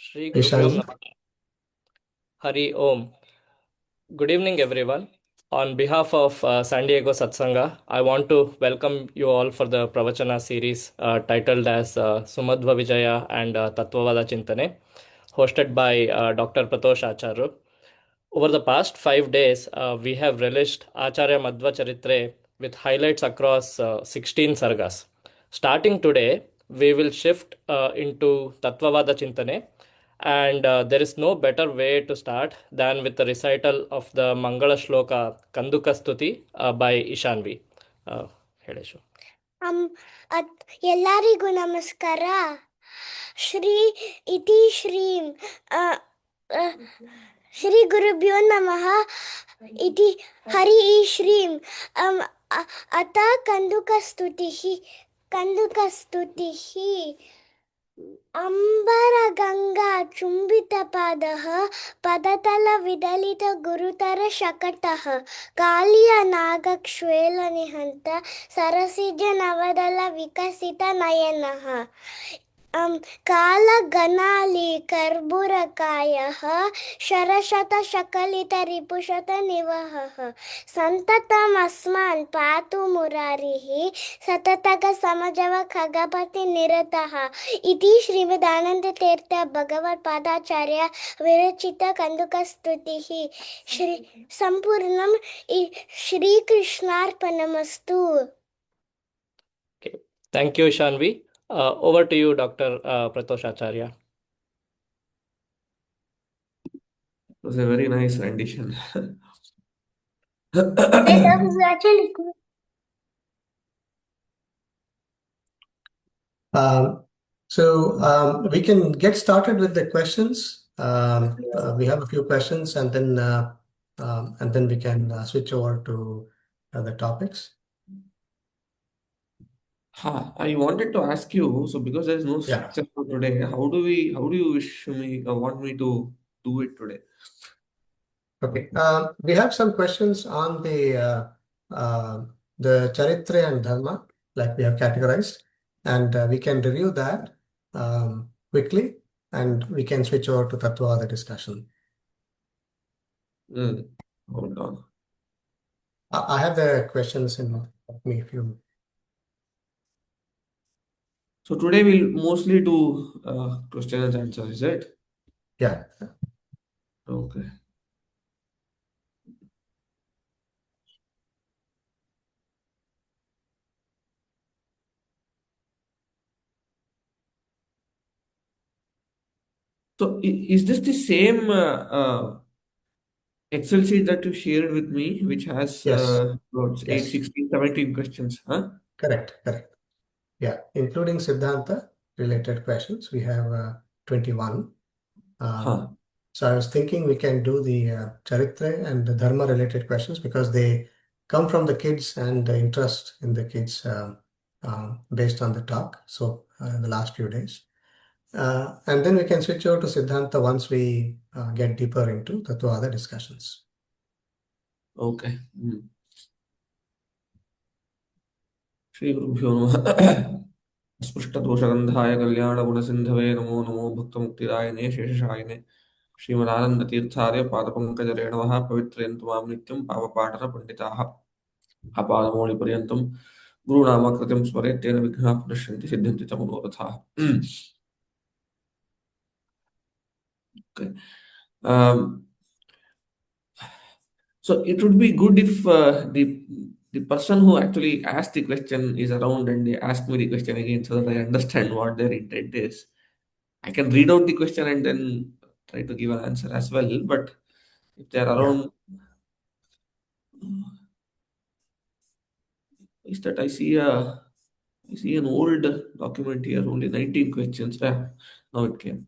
Shri Gurubhyo Ishanji. Namaha. Hari Om. Good evening, everyone. On behalf of San Diego Satsangha, I want to welcome you all for the Pravachana Series titled as Sumadhva Vijaya and Tattvavada Chintane, hosted by Dr Pratosh Acharya. Over the past 5 days, we have released Acharya Madhva Charitre with highlights across 16 sargas. Starting today, we will shift into Tattvavada Chintane, and there is no better way to start than with the recital of the Mangala Shloka Kanduka Stuti by Ishanvi. Hedeshu. ಎಲ್ಲರಿಗೂ ನಮಸ್ಕಾರ. ಶ್ರೀ ಇತಿ ಶ್ರೀಂ ಶ್ರೀ ಗುರುಭ್ಯೋ ನಮಃ ಇತಿ ಹರಿ ಶ್ರೀಂ ಅತ ಕಂದುಕಸ್ತುತಿಃ ಅಂಬರಗಂಗಾ ಚುಂಬಿತಪಾದಃ ಪದತಲವಿದಲಿತ ಗುರುತರ ಶಕಟಃ ಕಾಳಿಯ ನಾಗಕ್ಷ್ವೇಲ ನಿಹಂತ ಸರಸಿಜ ನವದಲ ವಿಕಸಿತ ನಯನಃ ಕಾಲಗಣಾಲಿ ಕರ್ಬುರಕಾಯಃ ಶರಶತ ಶಕಲಿತ ರಿಪುಶತ ನಿವಹಃ ಸಂತತಮಸ್ಮಾನ್ ಪಾತು ಮುರಾರಿಃ ಸತತಗ ಸಮಜವ ಖಗಪತಿ ನಿರತಃ ಇತಿ ಶ್ರೀಮದಾನಂದತೀರ್ಥ ಭಗವತ್ಪಾದಾಚಾರ್ಯ ವಿರಚಿತ ಕಂದುಕ ಸ್ತುತಿಃ Shri ಸಂಪೂರ್ಣಂ ಶ್ರೀಕೃಷ್ಣಾರ್ಪಣಮಸ್ತು. Okay. Thank you, Ishanvi. Over to you, Dr. Pratosh Acharya. It was a very nice rendition. We can get started with the questions. We have a few questions, and then we can switch over to the topics. I wanted to ask you, so because there is no Yeah. structure for today, how do you wish me want me to do it today? Okay. We have some questions on the charitre and dharma, like we have categorized, and we can review that quickly, and we can switch over to Tattvavada discussion. Hold on. I have the questions in me if you. So today we'll mostly do question and answer, is it? Yeah. Okay. So is this the same Excel sheet that you shared with me, which has Yes. about 8, Yes. 16, 17 questions, huh? Correct. Yeah, including Siddhanta related questions, we have 21. So I was thinking we can do the charitre and the dharma related questions because they come from the kids and the interest in the kids based on the talk. So in the last few days. And then we can switch over to Siddhanta once we get deeper into the two other discussions. Okay. Shri Gurubhyo Namaha. स्पृष्टदोषगन्धाय कल्याणगुणसिन्धवे Namo Namo भक्तमुक्तिदायिने शेषशायिने श्रीमदानन्दतीर्थार्य पादपङ्कजरेणवः पवित्रयन्तु मां नित्यं पावपाटनपण्डिताः अपादमौलिपर्यन्तं गुरुनामकृतिं स्मरेत् तेन विघ्नाः प्रणश्यन्ति सिद्ध्यन्ति च मनोरथाः. Okay. So it would be good if the person who actually asked the question is around and they ask me the question again so that I understand what their intent is. I can read out the question and then try to give an answer as well. But if they're around, is that I see an old document here, only 19 questions. Now it came.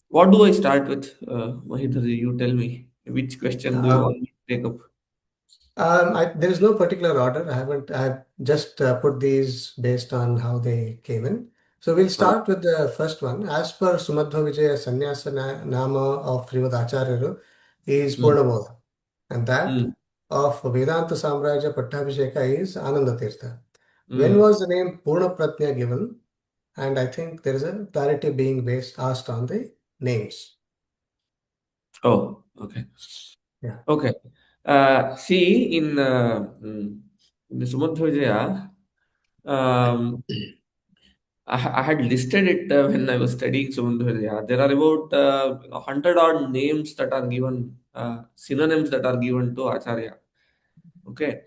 What do I start with, Mahidhari? You tell me. Which question do you want me to take up? There is no particular order. I've just put these based on how they came in. So we'll start with the first one. As per Sumadhva Vijaya Sannyasa Nama of Shrimadaacharyara is Purnabodha. And that of Vedanta Samraja Pattabhisheka is Ananda Tirtha. When was the name Purna Pratnya given? and I think there is a clarity being asked on the names. Oh, okay. Yeah. Okay. See, in the Sumadhva Vijaya, um, I had listed it when I was studying Sumadhva Vijaya. There are about 100 odd names that are given, synonyms that are given to Acharya. Okay.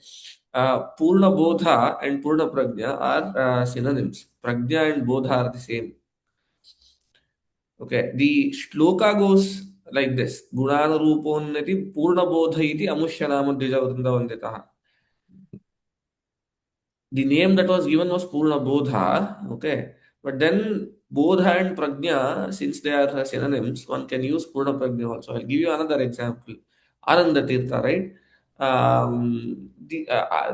Purna Bodha and Purna Prajna are synonyms. Prajna and Bodha are the same. Okay. The shloka goes like this. Gunana Ruponnati Purna Bodha iti Amushanama Dvija Vrindavanditaha. The name that was given was Purna Bodha. Okay. But then Bodha and Prajna, since they are synonyms, one can use Purna Prajna also. I'll give you another example. Ananda Tirtha, right?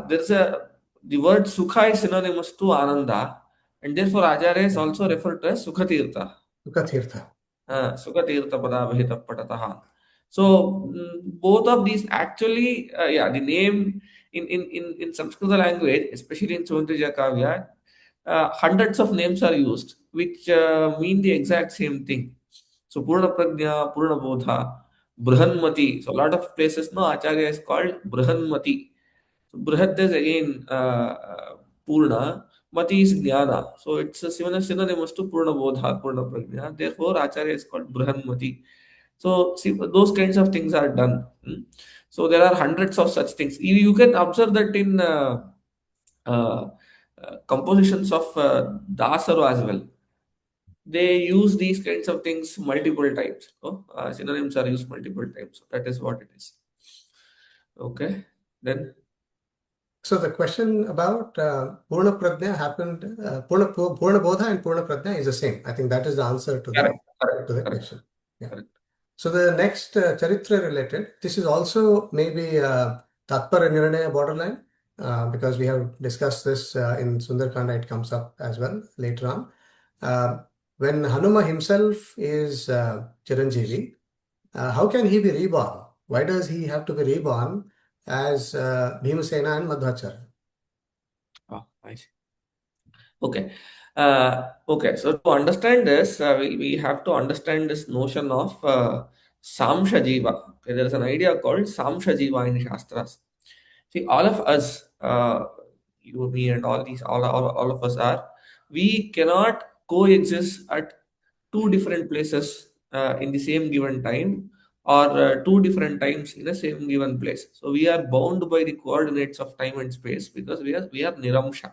There's a the word Sukha is synonymous to Ananda, and therefore Acharya is also referred to as Sukhatirtha. Sukatirtha. Sukatirtha Padabhita Patataha. So both of these actually, the name in Sanskrit language, especially in Saundrija Kavya, hundreds of names are used, which mean the exact same thing. So Purna Prajna, Purna Bodha, Brihanmati. So a lot of places, no, Acharya is called Brihanmati. So Brihat is again Purna, Mati is Jnana. So it's a synonymous to Purna Bodha, Purna Prajna. Therefore, Acharya is called Brihanmati. So see, those kinds of things are done. So there are hundreds of such things. You can observe that in uh, compositions of Dasaru as well. They use these kinds of things multiple times. So, synonyms are used multiple times. So that is what it is. Okay. Then So the question about Purna Prajna happened, Purna Bodha and Purna Prajna is the same. I think that is the answer to correct, the correct, correct, question. Yeah. correct. So the next charitre related, this is also maybe Tatpara Nirnaya borderline, because we have discussed this in Sundarkanda, it comes up as well later on. When Hanuma himself is Chiranjeevi, how can he be reborn? Why does he have to be reborn as Bhimasena and Madhvacharya? Oh, I see. Okay. Okay. So to understand this, we have to understand this notion of Samsha Jiva. Okay, there is an idea called Samsha Jiva in Shastras. See, all of us, you, me, and all these, all of us are, we cannot coexist at two different places in the same given time or two different times in the same given place. So we are bound by the coordinates of time and space because we are niramsha.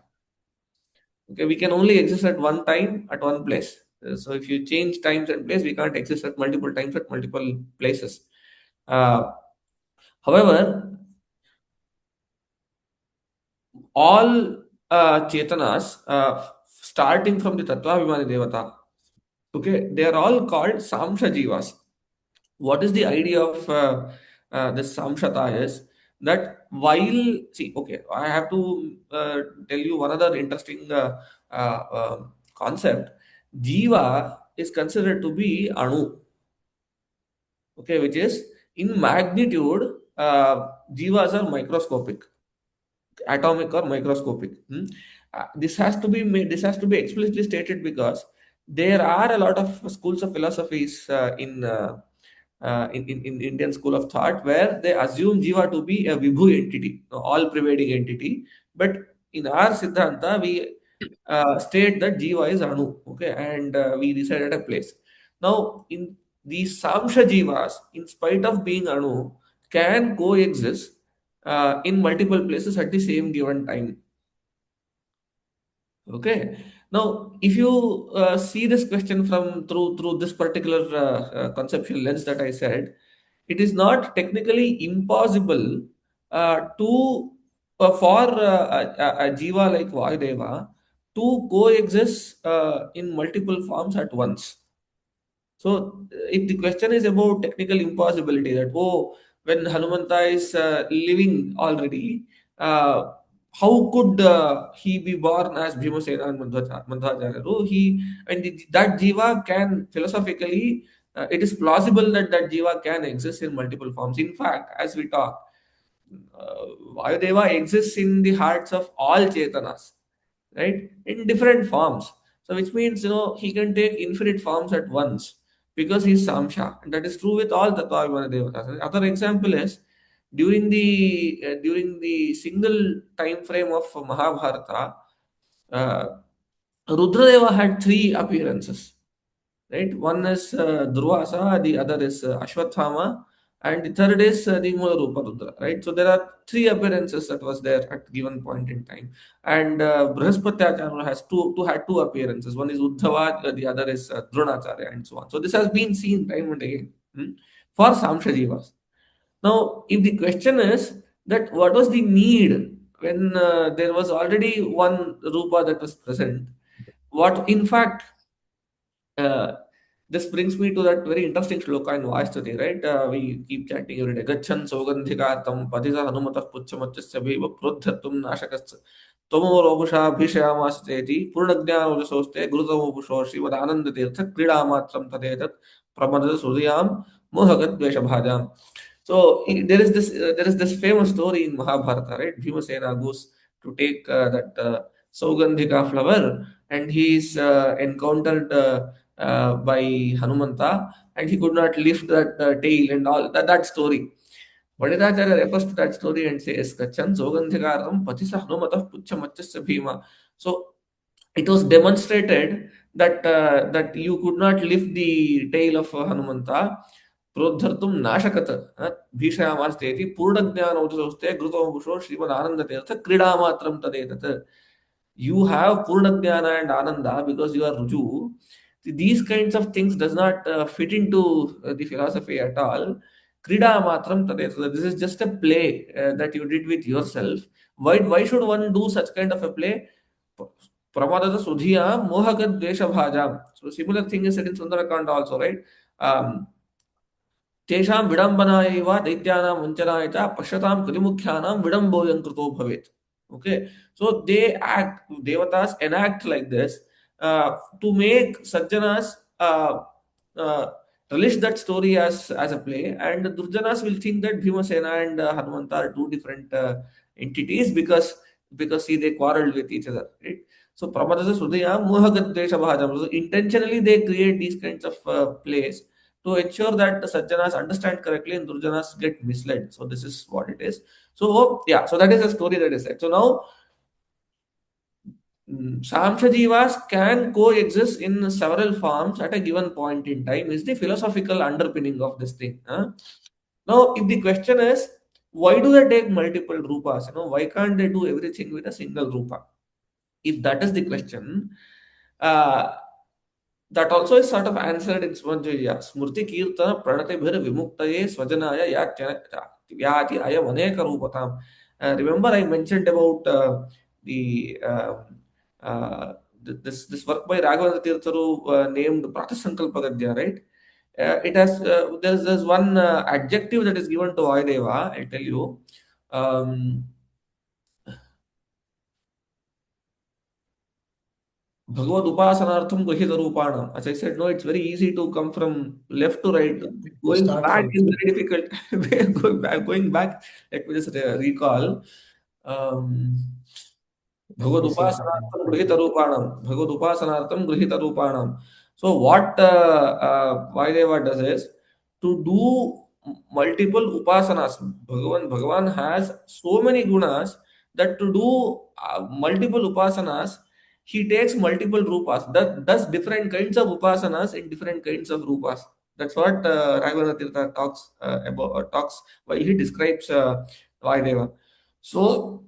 Okay, we can only exist at one time at one place. So if you change times and place, we can't exist at multiple times at multiple places. Uh, However, all chetanas, starting from the Tattvavimani Devata, okay, they are all called Samsha Jivas. What is the idea of this Samshata is that while, see, okay, I have to tell you one other interesting concept. Jiva is considered to be Anu, okay, which is in magnitude, Jivas are microscopic, atomic or microscopic. This has to be made, this has to be explicitly stated because there are a lot of schools of philosophies in Indian school of thought where they assume Jiva to be a Vibhu entity, all pervading entity. But in our Siddhanta, we state that Jiva is Anu, okay, and we reside at a place. Now, in these Samsha Jivas, in spite of being Anu, can coexist in multiple places at the same given time. Okay. Now, if you see this question from through this particular conceptual lens that I said, it is not technically impossible to for a jiva like Vayudeva to coexist in multiple forms at once. So, if the question is about technical impossibility, that when Hanumanta is living already, uh, how could he be born as Bhimasena and Madhvacharya? So that jiva can philosophically, it is plausible that that jiva can exist in multiple forms. In fact, as we talk, Vayudeva exists in the hearts of all Chetanas, right? In different forms. So which means, he can take infinite forms at once because he's Samsha. And that is true with all Tattvavada Devatas. Other example is during the single time frame of Mahabharata, uh, Rudradeva had three appearances, right? One is Durvasa, the other is Ashwathama, and the third is the Mula Rupa Rudra, right? So there are three appearances that was there at given point in time, and Brihaspatacharya has had two appearances. One is Uddhava, the other is Dronacharya, and so on. So this has been seen time and again, for Samsha Jivas. Now, if the question is that what was the need when there was already one Rupa that was present, what in fact uh, this brings me to that very interesting shloka in Vastuti, right? We keep chanting every day. Gachan Sogandhikatam Padisa Hanumatah Puchamachasya Beva Prodhatum Nashakasya Tomorobusha Bhishayamastheti Purnagna Ujasoste Gurutamobusho Shivadananda Tirtha Krida Matram Tadetat Pramada Sudhyam Mohagat Veshabhajam. So there is this famous story in Mahabharata, right? Bhimasena goes to take that Saugandhika flower, and he is encountered by Hanumanta, and he could not lift that tail and all that story. Vadidacharya refers to that story and says, Kachan Sogandhikaram Patisa Hanumatah Puchamachasya Bhima. So it was demonstrated that you could not lift the tail of Hanumanta. प्रोद्धर्तुं नाशकत भीषयामास्तेति पूर्णज्ञानोदसोस्ते घृतोमुषो श्रीमदानन्दतीर्थ क्रीडामात्रं तदेतत्. You have purna jnana and ananda because you are ruju. These kinds of things does not fit into the philosophy at all. Krida matram tadeta. This is just a play that you did with yourself. Why should one do such kind of a play? Pramadada sudhiya mohagad dvesha bhajam. So similar thing is said in Sundarakanda also, right? Um, तेषां विडम्बनाय वा दैत्यानां वञ्चनाय च पश्यतां कलिमुख्यानां विडम्बोऽयं कृतो भवेत्. Okay, so devatas enact like this to make sajjanas uh, relish that story as a play, and durjanas will think that Bhimasena and Hanumanta are two different entities because see, they quarreled with each other, right? So pramadasa sudaya mohagat desha bhajam. So intentionally they create these kinds of plays to ensure that the sajjanas understand correctly and durjanas get misled. So this is what it is. So yeah, so that is the story that is said. So now Samsha Jivas can coexist in several forms at a given point in time is the philosophical underpinning of this thing. Now, if the question is, why do they take multiple rupas? Why can't they do everything with a single rupa? If that is the question, uh, that also is sort of answered in Sumadhva Vijaya. Smrti Kirtana Pranatibhir Vimuktaye Swajanaya Vyati Ayam Aneka Rupatam. Remember, I mentioned about the this work by Raghavendra Tirtharu named Pratasankalpa Gadya, right? It has there's one adjective that is given to Vayadeva. I'll tell you. Um, Bhagavad Upasanaartham Grihita Rupanam. As I said, no, it's very easy to come from left to right. You Going start back from is very difficult. Going back, let me just recall. Um, let Bhagavad me see if I can Upasanaartham find Grihita it. Rupanam. Bhagavad Upasanaartham Grihita Rupanam. So what Vaideva does is to do multiple upasanas. Bhagavan has so many gunas that to do multiple upasanas, he takes multiple rupas. That does different kinds of upasanas in different kinds of rupas. That's what Raghavana Tirtha talks about, or talks while he describes Vaideva. So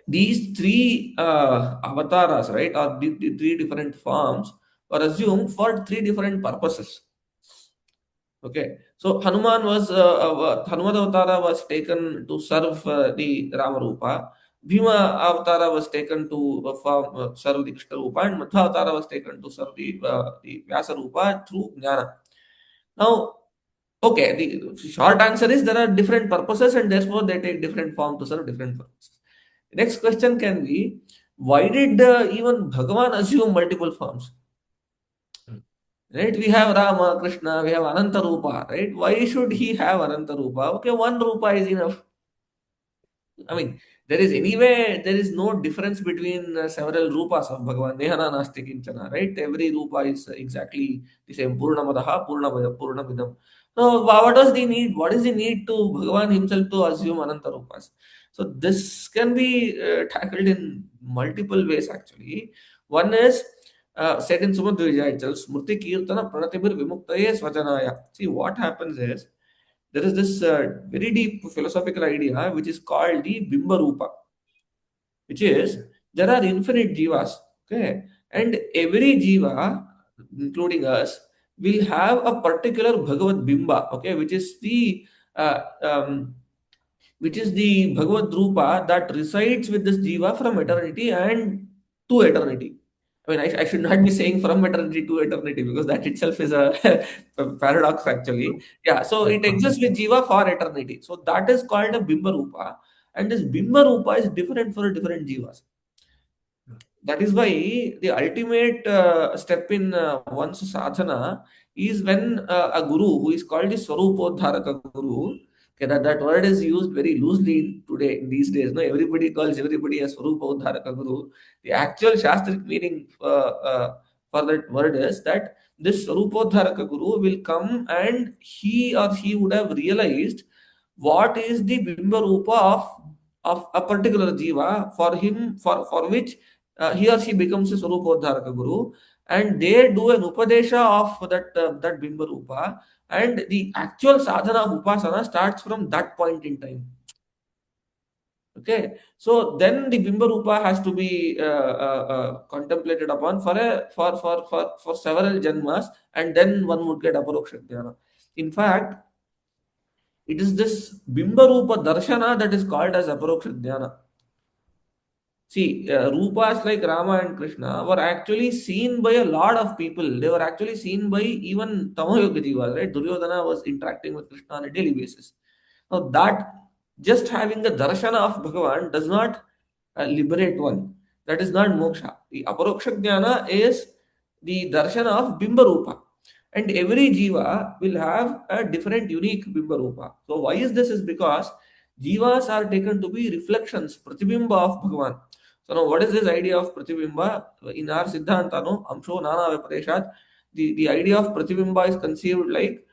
these three avatars, right, or the three different forms, were assumed for three different purposes. Okay, so Hanuman Avatara was taken to serve the Rama Rupa. Bhima Avatara was taken to serve the Krishna Rupa, and Madhva Avatara was taken to serve the Vyasa Rupa through Jnana. Now, okay, the short answer is there are different purposes, and therefore they take different form to serve different purposes. Next question can be, why did even Bhagavan assume multiple forms? Right? We have Rama, Krishna, we have Ananta Rupa, right? Why should he have Ananta Rupa? Okay, one Rupa is enough. I mean, there is no difference between several rupas of Bhagavan. Nehana nasti kinchana, right? Every rupa is exactly the same. Purnamadaha, Purnamidam. So what does the need? What is the need to Bhagavan himself to assume Ananta rupas? So this can be tackled in multiple ways actually. One is said in Sumadhva Vijaya itself, Smrti Kirtana Pranatibir Vimuktaye Svajanaya. See, what happens is there is this very deep philosophical idea which is called the Bimba Rupa, which is there are infinite jivas, okay, and every jiva, including us, will have a particular Bhagavad Bimba, okay, uh, um, which is the Bhagavad Rupa that resides with this jiva from eternity and to eternity. I mean, I should not be saying from eternity to eternity because that itself is a, a paradox actually. Yeah, so it exists with jiva for eternity. So that is called a Bimba Rupa, and this Bimba Rupa is different for different jivas. That is why the ultimate step in one's sadhana is when a guru who is called the Swarupodharaka Guru. Okay, that word is used very loosely today in these days. No, everybody calls everybody a Swarupodharaka Guru. The actual Shastric meaning for that word is that this Swarupodharaka Guru will come and he or she would have realized what is the Bimba Rupa of a particular jiva for him for which he or she becomes a Swarupodharaka Guru, and they do an Upadesha of that Bimba Rupa, and the actual sadhana of Upasana starts from that point in time. Okay, so then the Bimba Rupa has to be contemplated upon for several janmas, and then one would get Aparoksha Jnana. In fact, it is this Bimba Rupa Darshana that is called as Aparoksha Jnana. See, rupas like Rama and Krishna were actually seen by a lot of people. They were actually seen by even Tamayoga Jivas, right? Duryodhana was interacting with Krishna on a daily basis. Now, that just having the darshana of Bhagavan does not liberate one. That is not moksha. The aparoksha jnana is the darshana of Bimba Rupa. And every jiva will have a different, unique Bimba Rupa. So, why is this? Is because jivas are taken to be reflections, pratibimba of Bhagavan. So now what is this idea of Pratibimba? In our Siddhanta, no, Amsho Nana Vapareshat, the idea of Pratibimba is conceived like,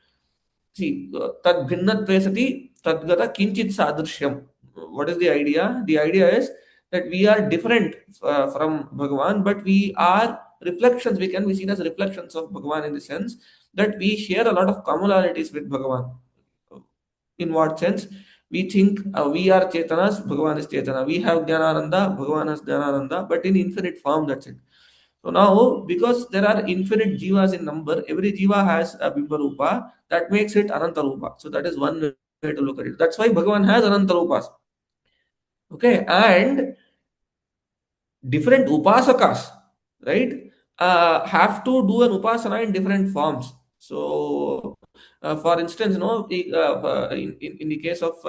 see, Tad Bhinnatve Sati, Tadgata Kinchit Sadrishyam. What is the idea? The idea is that we are different from Bhagavan, but we are reflections. We can be seen as reflections of Bhagavan in the sense that we share a lot of commonalities with Bhagavan. In what sense? We think we are Chetanas, Bhagavan is Chetana. We have Jnanananda, Bhagavan has Jnanananda, but in infinite form, that's it. So now, because there are infinite jivas in number, every jiva has a Bimba Rupa, that makes it Ananta Rupa. So that is one way to look at it. That's why Bhagavan has Ananta Rupas. Okay, and different upasakas, right, have to do an upasana in different forms. So, for instance, in the case of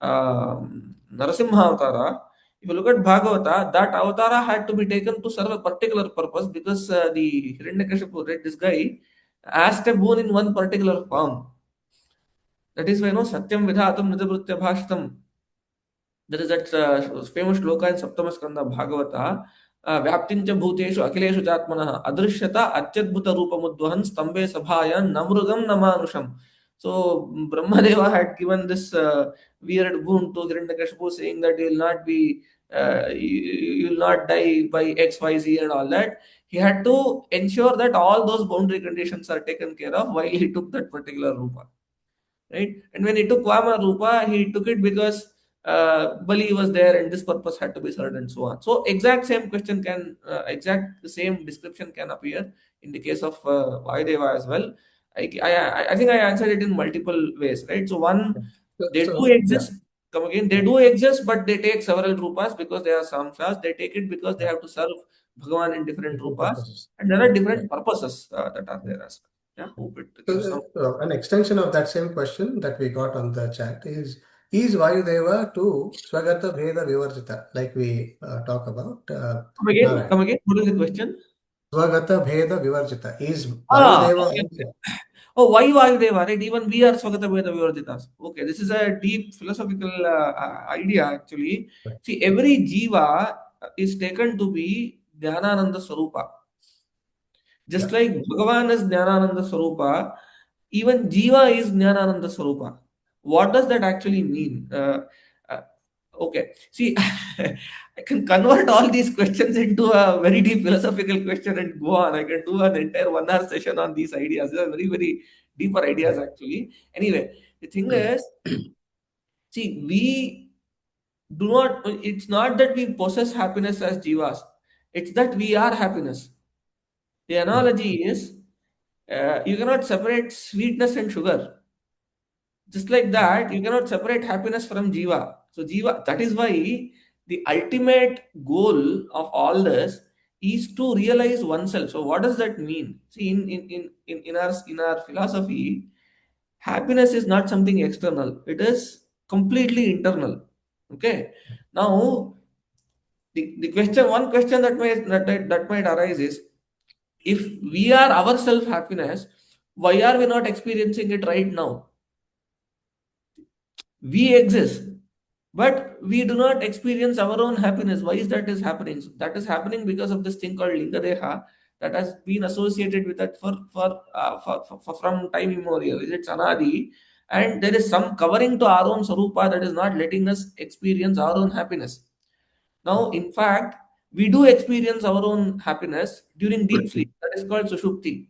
Narasimha Avatara, if you look at Bhagavata, that avatara had to be taken to serve a particular purpose because the Hiranyakashipu, right, this guy asked a boon in one particular form. That is why, Satyam Vidhatam Nidavritya Bhashtam. There is that famous shloka in Saptama Skanda Bhagavata. Vyaptincha bhuteshu akileshu chatmanah adrishyata atyadbhuta rupamudvahan stambe sabhayan namrugam namanusham. So Brahmadeva had given this weird boon to Hiranyakashipu saying that you will not die by XYZ and all that. He had to ensure that all those boundary conditions are taken care of while he took that particular rupa. Right? And when he took Vama Rupa, he took it because Bali was there and this purpose had to be served and so on. So exact same description can appear in the case of Vayudeva as well. I think I answered it in multiple ways, right? So one, they do exist. Come again, they do exist, but they take several rupas because they are samsas. They take it because they have to serve Bhagavan in different rupas, and there are different purposes that are there as well. Yeah, hope it gives some. An extension of that same question that we got on the chat is Vayudeva to Swagata Bheda Vivarjita, like we talk about? Come again. What is the question? Swagata Bheda Vivarjita. Is Vayudeva Okay. also? Oh, why Vayudeva, right? Even we are Swagata Veda Vivarjitas. Okay, this is a deep philosophical idea actually. Right. See, every jiva is taken to be Jnanananda Swarupa. Just Yeah. like Bhagavan is Jnanananda Swarupa, even Jiva is Jnanananda Swarupa. What does that actually mean? Uh, okay, see, I can convert all these questions into a very deep philosophical question and go on. I can do an entire 1 hour session on these ideas. They are very, very deeper ideas actually. Anyway, the thing is, see, we do not, it's not that we possess happiness as Jivas, it's that we are happiness. The Right. analogy is you cannot separate sweetness and sugar. Just like that, you cannot separate happiness from jiva. So, jiva, that is why the ultimate goal of all this is to realize oneself. So, what does that mean? See, in our philosophy, happiness is not something external, it is completely internal. Okay. Now, the question, one question that might arise is, if we are ourself happiness, why are we not experiencing it right now? We exist, but we do not experience our own happiness. Why is that is happening? So that is happening because of this thing called linga deha that has been associated with that for from time immemorial. It's anadi, and there is some covering to our own sarupa that is not letting us experience our own happiness. Now, in fact, we do experience our own happiness during deep sleep. That is called sushupti.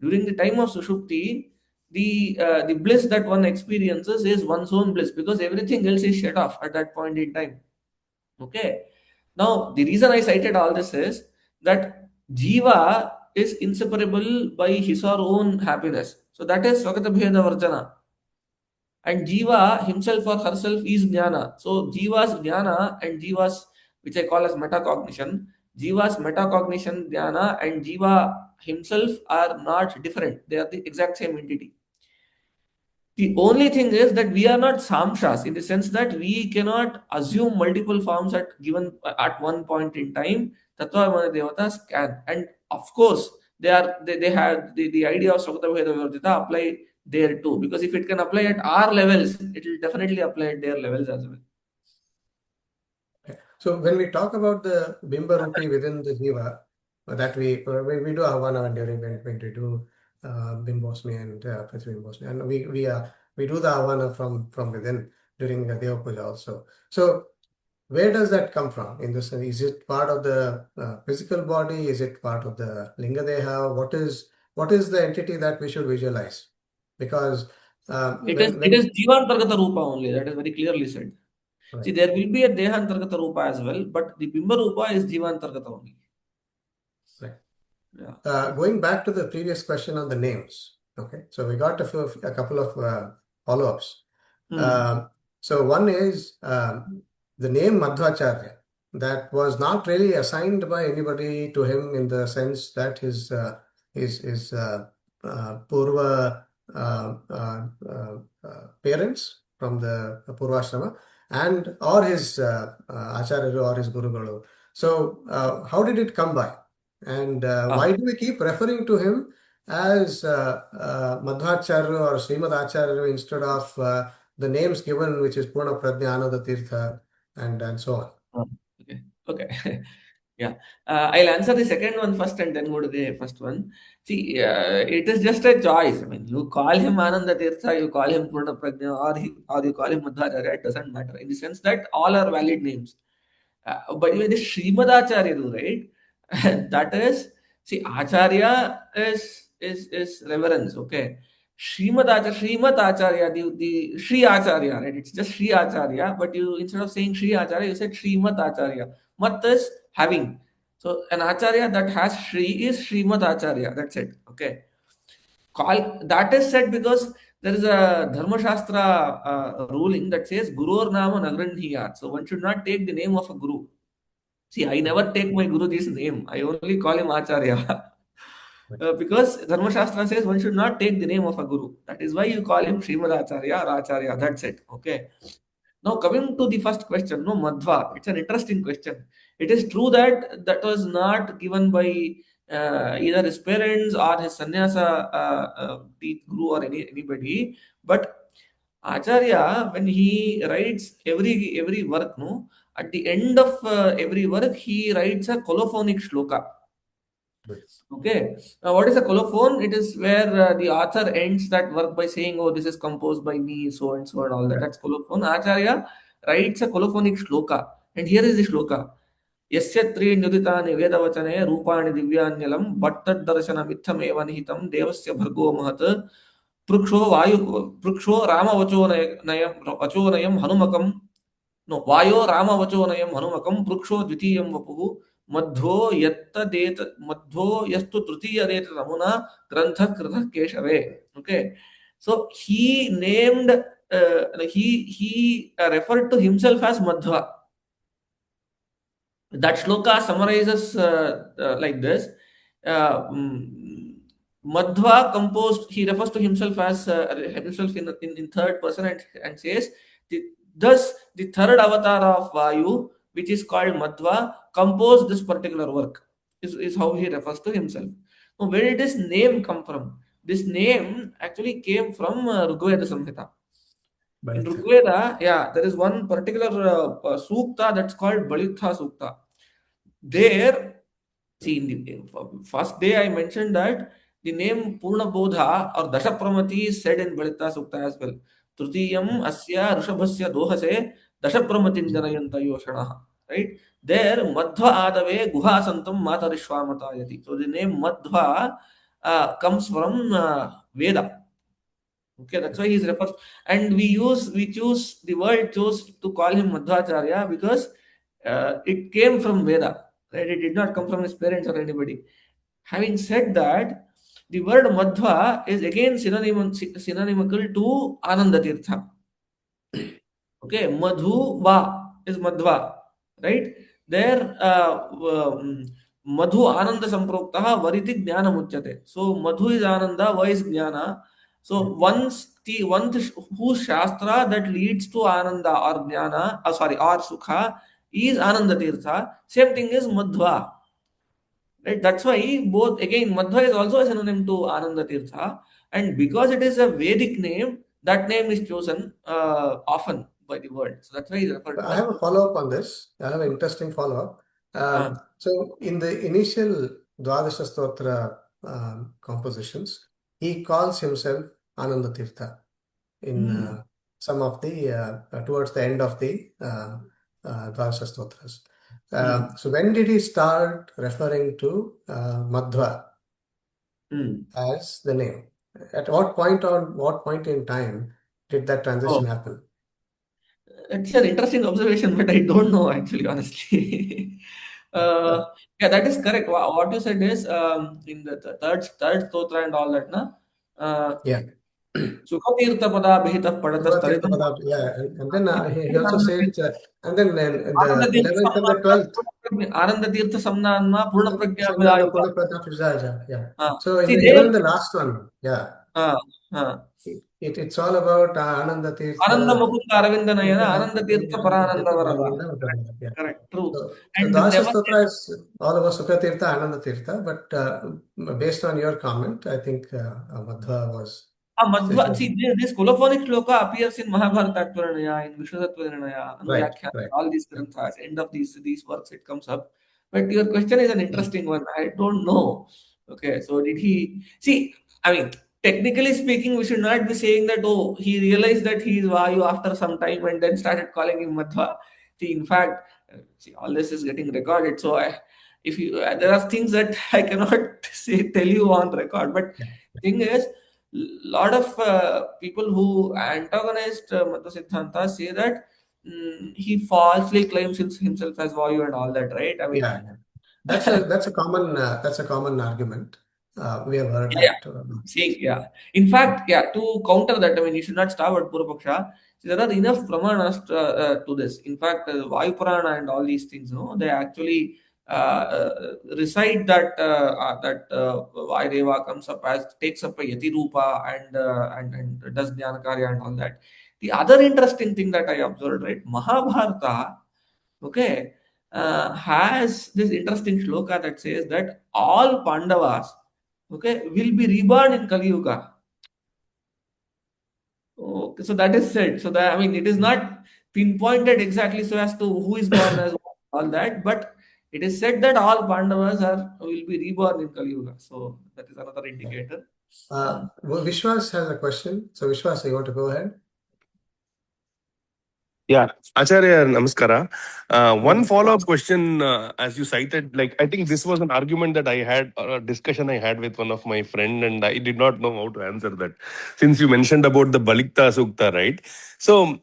During the time of sushupti, the bliss that one experiences is one's own bliss, because everything else is shut off at that point in time. Okay. Now, the reason I cited all this is that jiva is inseparable by his or own happiness. So that is Swagata Bheda Varjana. And jiva himself or herself is jnana. So jiva's jnana and jiva's, which I call as metacognition, jiva's metacognition jnana and jiva himself are not different. They are the exact same entity. The only thing is that we are not samshas, in the sense that we cannot assume multiple forms at given at one point in time. Tattvavada devatas can, and of course they have the idea of Sakata Veda Vivardita apply there too, because if it can apply at our levels, it will definitely apply at their levels as well. So when we talk about the Bimba Rupi within the Jiva, that we do Avana during when we do Bimbosmi and Pratibimbosmi, and we do the Avana from within during the Deva Puja also. So where does that come from? In this, is it part of the physical body? Is it part of the Linga Deha? What is the entity that we should visualize? Because It is Jivantargata Rupa only, that is very clearly said. right. See, there will be a Dehantargata Rupa as well, but the Bimba Rupa is Jivantargata only. Right. Yeah. Going back to the previous question on the names, okay, so we got a couple of follow-ups. Hmm. So one is the name Madhvacharya, that was not really assigned by anybody to him in the sense that his Purva parents from the Purvashrama and or his Acharya or his Guru. So how did it come by? And Ah. why do we keep referring to him as Madhvacharya or Shrimadaacharyara instead of the names given, which is Purna Prajna, Ananda Tirtha, and so on? Ah, okay. Okay. Yeah. I'll answer the second one first and then go to the first one. See, it is just a choice. I mean, you call him Ananda Tirtha, you call him Purna Prajna, or you call him Madhvacharya, it doesn't matter, in the sense that all are valid names. But even the Shrimadaacharyara, right? That is, see, Acharya is reverence, okay? Srimad Acharya, the Sri Acharya, right? It's just Sri Acharya, but you, instead of saying Sri Acharya, you said Srimad Acharya. Mat is having. So an Acharya that has Sri is Srimad Acharya. That's it. Okay. That is said because there is a Dharma Shastra ruling that says Guru or Nama Nagrandhiyat. So one should not take the name of a Guru. See, I never take my Guruji's name. I only call him Acharya. Because Dharma Shastra says one should not take the name of a Guru. That is why you call him Srimad Acharya or Acharya. That's it. Okay. Now, coming to the first question, no, Madhva, it's an interesting question. It is true that that was not given by either his parents or his sannyasa guru or anybody. But Acharya, when he writes every work, no, at the end of every work, he writes a colophonic shloka. Okay. Now, what is a colophon? It is where the author ends that work by saying, "Oh, this is composed by me, so and so, and all that." That's colophon. Acharya writes a colophonic shloka, and here is the shloka. यस्य त्रीण्युदितानि वेदवचने रूपाणि दिव्यान्यलं भट्टदर्शनमित्थमेव निहितं देवस्य भर्गो महत् पृक्षो वचोनयं हनुमकं no वायो रामवचोनयं हनुमकं पृक्षो द्वितीयं वपुः मध्वो यस्तु तृतीयरेत रमुना ग्रन्थः कृतः केशवे. Okay, so he named he referred to himself as Madhva. That shloka summarizes like this. Uh, mm, Madhva composed, he refers to himself as himself in third person, and says, thus the third avatar of Vayu, which is called Madhva, composed this particular work, is how he refers to himself. Now, where did this name come from? This name actually came from Rigveda Samhita. In Rigveda, yeah, there is one particular sukta that's called Balitha Sukta. There, see, in the first day I mentioned that the name Purna Bodha or Dasha Pramati is said in Balitha Sukta as well. Trutiyam Asya Rishabhasya Dohase Dasha Pramatin Janayanta Yoshanaha. Right? There, Madhva Adave Guha Santam Matarishwamatayati. So the name Madhva comes from Veda. Okay, that's why he's referred. And we choose the word chose to call him Madhvacharya because it came from Veda. Right? It did not come from his parents or anybody. Having said that, the word Madhva is again synonymical to Ananda Tirtha. Okay, Madhuva is Madhva, right? There, Madhu Ananda Samproktaha Variti Jnana Muchyate. So Madhu is Ananda, Va is Jnana. So whose Shastra that leads to Ananda or Jnana, or Sukha is Ananda Tirtha. Same thing is Madhva. Right? That's why both again Madhva is also a synonym to Ananda Tirtha, and because it is a Vedic name, that name is chosen often by the world. So that's why he referred to I as. have a follow-up on this. I have an interesting follow-up. Uh, So in the initial Dwadasha Stotra compositions, he calls himself Ananda Tirtha in some of the towards the end of the Dwadasha Stotras. So when did he start referring to Madhva as the name? At what point in time did that transition oh, happen? it's an interesting observation, but I don't know actually, honestly. Yeah, that is correct. What you said is in the third stotra and all that, na. Yeah. Sukhatirtha Padabhita Padatas Taritam. Yeah, and then he also said, and then the Ananda Tirtha 11th and the Samnanma 12th. Ananda Tirtha Samnanma Purna Pragya Samnana Pradayuta. Purna Pratap Vijaja, yeah. So See, even the last one, yeah, uh, uh, it's all about Ananda Ananda Tirtha. Mukunda Aravinda Nayana, Ananda Tirtha Parananda Varada. Correct, correct, true. So And Dasa never. Stotra is all about Sukha Tirtha, Ananda Tirtha, but based on your comment, I think Madhva was. Madhva, see, this colophonic shloka appears in Mahabharata Tattvavada, in Vishnu Tattvavada, Right, Anuvyakhya, right. all these granthas. End of these works, it comes up. But your question is an interesting one. I don't know. Okay, so did he see? I mean, technically speaking, we should not be saying that, oh, he realized that he is Vayu after some time and then started calling him Madhva. See, in fact, see, all this is getting recorded. So if you there are things that I cannot tell you on record. But thing is, lot of people who antagonized Madhva Siddhanta say that he falsely claims himself as Vayu and all that, right? I mean, Yeah, yeah. That's a common argument. We have heard yeah, that. see, yeah. In fact, yeah, to counter that, I mean, you should not starve at Purapaksha. See, there are enough pramanas to this. In fact, Vayu Purana and all these things, no, they actually recite that Vayudeva comes up as takes up a Yati Rupa and does Jnana Karya and all that. The other interesting thing that I observed, right, Mahabharata, okay, has this interesting shloka that says that all Pandavas, okay, will be reborn in Kali Yuga. Okay, so that is said. So that, I mean, it is not pinpointed exactly so as to who is born as all that, but it is said that all Pandavas will be reborn in Kali Yuga. So that is another indicator. Vishwas has a question. So Vishwas, you want to go ahead? Yeah, Acharya, namaskara. One follow-up question, as you cited, like I think this was an argument that I had, or a discussion I had with one of my friend, and I did not know how to answer that. Since you mentioned about the Balikta Sukta, right? So,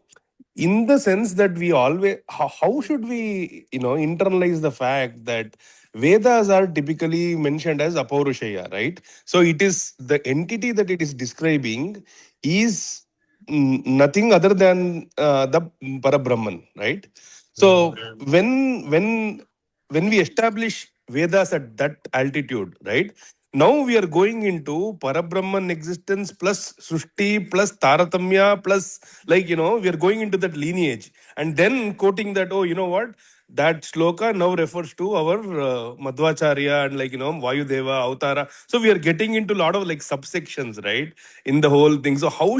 in the sense that we always, how should we, internalize the fact that Vedas are typically mentioned as Apaurushaya, right? So it is the entity that it is describing is nothing other than the Parabrahman, right? So when we establish Vedas at that altitude, right? Now we are going into Parabrahman existence plus Srushti plus Taratamya plus, like, we are going into that lineage and then quoting that, oh, you know what? That sloka now refers to our Madhvacharya and, like, Vayudeva, Avtara. So we are getting into a lot of like subsections, right? In the whole thing. So how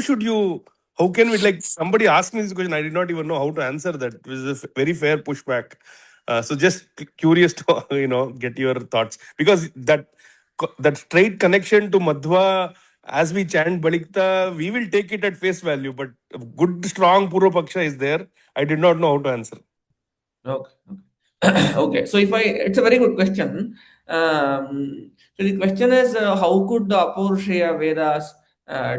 can we, like, somebody asked me this question, I did not even know how to answer that. It was a very fair pushback. So just curious to, get your thoughts, because that straight connection to Madhva, as we chant Balikta, we will take it at face value, but good, strong Purva Paksha is there. I did not know how to answer. Okay. Okay. So it's a very good question. So the question is, how could the Apaurushaya Vedas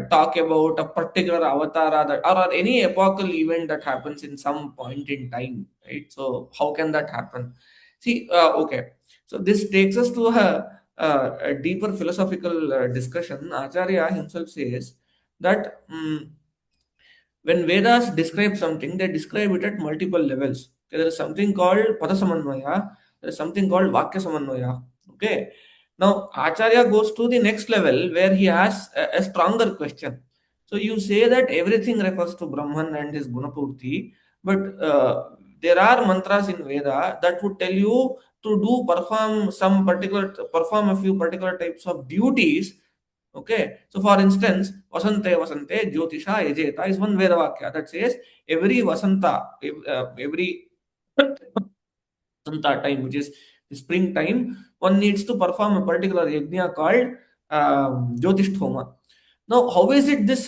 talk about a particular avatara or any epochal event that happens in some point in time, right? So how can that happen? See, okay. So this takes us to a deeper philosophical discussion. Acharya himself says that. When Vedas describe something, they describe it at multiple levels. Okay, there is something called Pada Samanvaya, there is something called Vakya Samanvaya. Okay. Now, Acharya goes to the next level where he asks a stronger question. So, you say that everything refers to Brahman and his Gunapurti, but there are mantras in Veda that would tell you to perform a few particular types of duties. Okay, so for instance, Vasante Jyotisha Yajeta is one Veda Vakya that says every Vasanta, every Vasanta time, which is the spring time, one needs to perform a particular yajna called Jyotisthoma. Now, how is this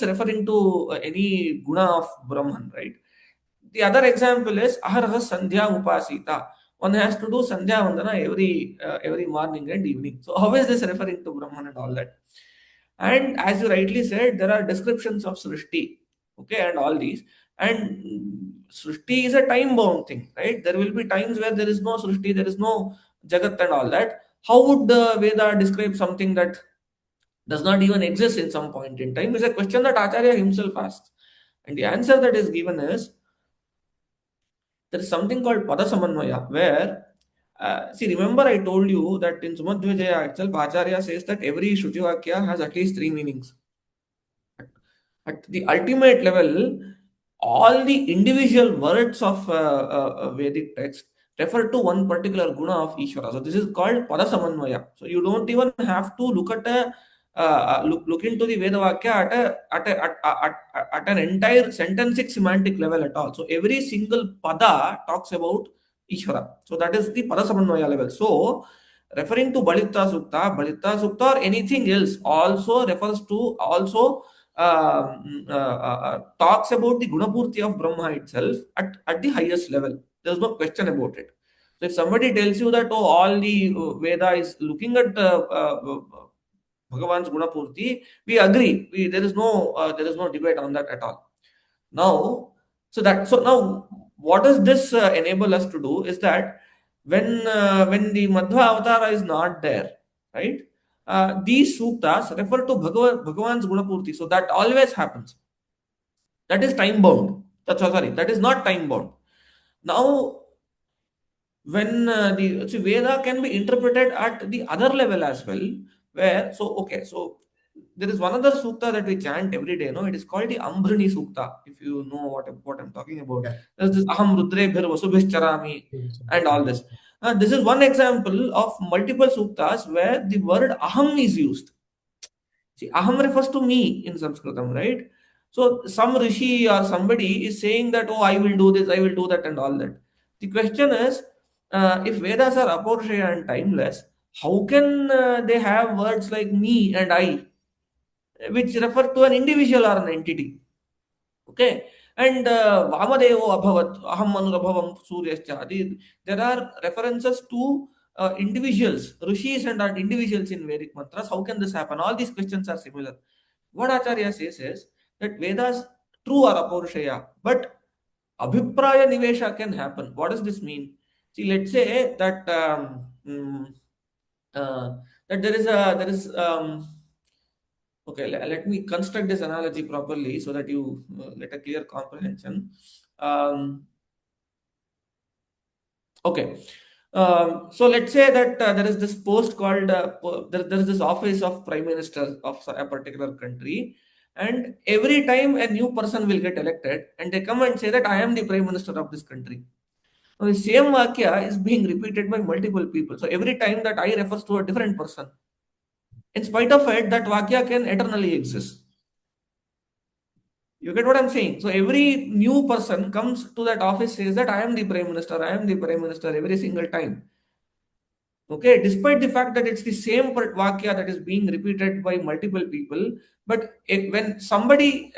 referring to any guna of Brahman, right? The other example is Aharaha Sandhya Upasita. One has to do Sandhya Vandana every morning and evening. So how is this referring to Brahman and all that? And as you rightly said, there are descriptions of Srishti, okay, and all these. And Srishti is a time bound thing, right? There will be times where there is no Srishti, there is no Jagat and all that. How would the Veda describe something that does not even exist in some point in time? Is a question that Acharya himself asks. And the answer that is given is there is something called Pada Samanvaya, where see, remember I told you that in Sumadhva Vijaya itself, Acharya says that every Shruti Vakya has at least three meanings. At the ultimate level, all the individual words of Vedic text refer to one particular guna of Ishvara. So this is called Pada Samanvaya. So you don't even have to look at look into the Veda Vakya at an entire sentencing semantic level at all. So every single pada talks about Ishvara. So that is the Pada Samanvaya level. So referring to Balita Sukta or anything else also refers to talks about the Gunapurti of Brahma itself at the highest level. There's no question about it. So if somebody tells you that, oh, all the Veda is looking at Bhagavan's Gunapurti, we agree. There is no debate on that at all. Now, so now what does this enable us to do is that when the Madhva Avatara is not there, right? These suktas refer to Bhagavan's Gunapurti. So that always happens. That is time bound. That is not time bound. Now, when the Veda can be interpreted at the other level as well, where so okay, so there is one other sukta that we chant every day. No, it is called the Ambrini Sukta. If you know what I'm talking about, Yeah. there's this Aham Rudre Bhir Vasubhis Charami and all this. This is one example of multiple suktas where the word Aham is used. See, Aham refers to me in Sanskritam, right? So some rishi or somebody is saying that, oh, I will do this, I will do that, and all that. The question is, if Vedas are apaurushaya and timeless, how can they have words like me and I, which refer to an individual or an entity? Okay, and Vamadevo Abhavat, Aham Manurabhavam Suryascha. There are references to individuals, rishis and individuals in Vedic mantras. How can this happen? All these questions are similar. What Acharya says is that Vedas true are apaurushaya, but abhipraya nivesha can happen. What does this mean? See, let's say that that there is okay, let me construct this analogy properly so that you get a clear comprehension. Um, okay. So let's say that there is this post called there is this office of prime minister of a particular country, and every time a new person will get elected, and they come and say that I am the prime minister of this country. Now, the same vakya is being repeated by multiple people. So every time that I refers to a different person, in spite of it, that vakya can eternally exist. You get what I'm saying? So every new person comes to that office, says that I am the prime minister, I am the prime minister every single time. Okay, despite the fact that it's the same vakya that is being repeated by multiple people, but when somebody,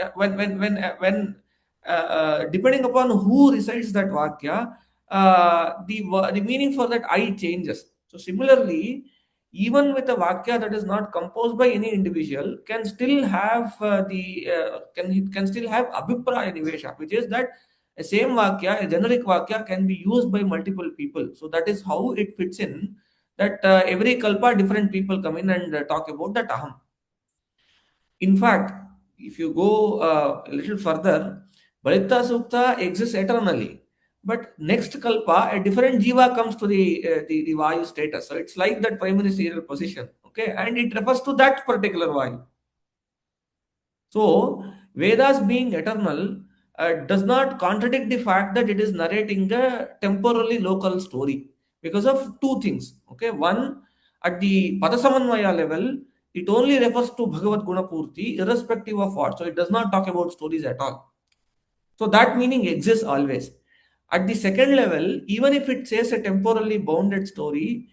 depending upon who recites that vakya, the meaning for that I changes. So similarly, even with a vakya that is not composed by any individual, can still have can still have abhipraya nivesha, which is that a same vakya, a generic vakya, can be used by multiple people. So that is how it fits in that every kalpa different people come in and talk about that aham. In fact, if you go a little further, Balita Sukta exists eternally. But next kalpa, a different jiva comes to the Vayu status. So it's like that prime ministerial position. Okay, and it refers to that particular Vayu. So, Vedas being eternal does not contradict the fact that it is narrating a temporally local story because of two things. Okay, one, at the Padasamanvaya level, it only refers to Bhagavad Gunapurti irrespective of what. So, it does not talk about stories at all. So, that meaning exists always. At the second level, even if it says a temporally bounded story,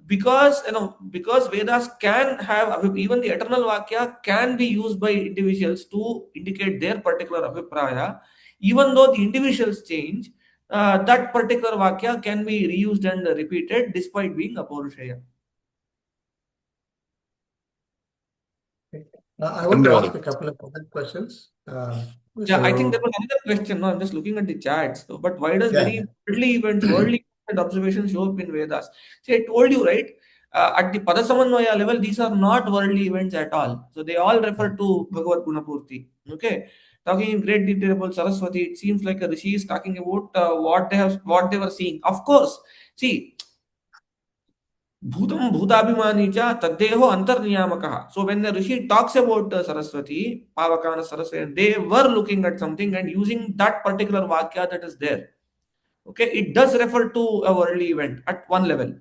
because because Vedas can have even the eternal vakya can be used by individuals to indicate their particular abhipraya, even though the individuals change, that particular vakya can be reused and repeated despite being apaurushaya. I want to ask a couple of other questions. Yeah, I think there So, was another question. No, I'm just looking at the chats. So, but why does yeah, very worldly and observations show up in Vedas? See, I told you, right? At the Padasamanvaya level, these are not worldly events at all. So they all refer to Bhagavad Gunapurti. Okay. Talking in great detail about Saraswati, it seems like a rishi is talking about what they were seeing. Of course, see, Bhutam Bhutabhimani cha Taddeho Antarniyamakaha. So when the Rishi talks about Saraswati, Pavakana Saraswati, they were looking at something and using that particular Vakya that is there. Okay, it does refer to a worldly event at one level.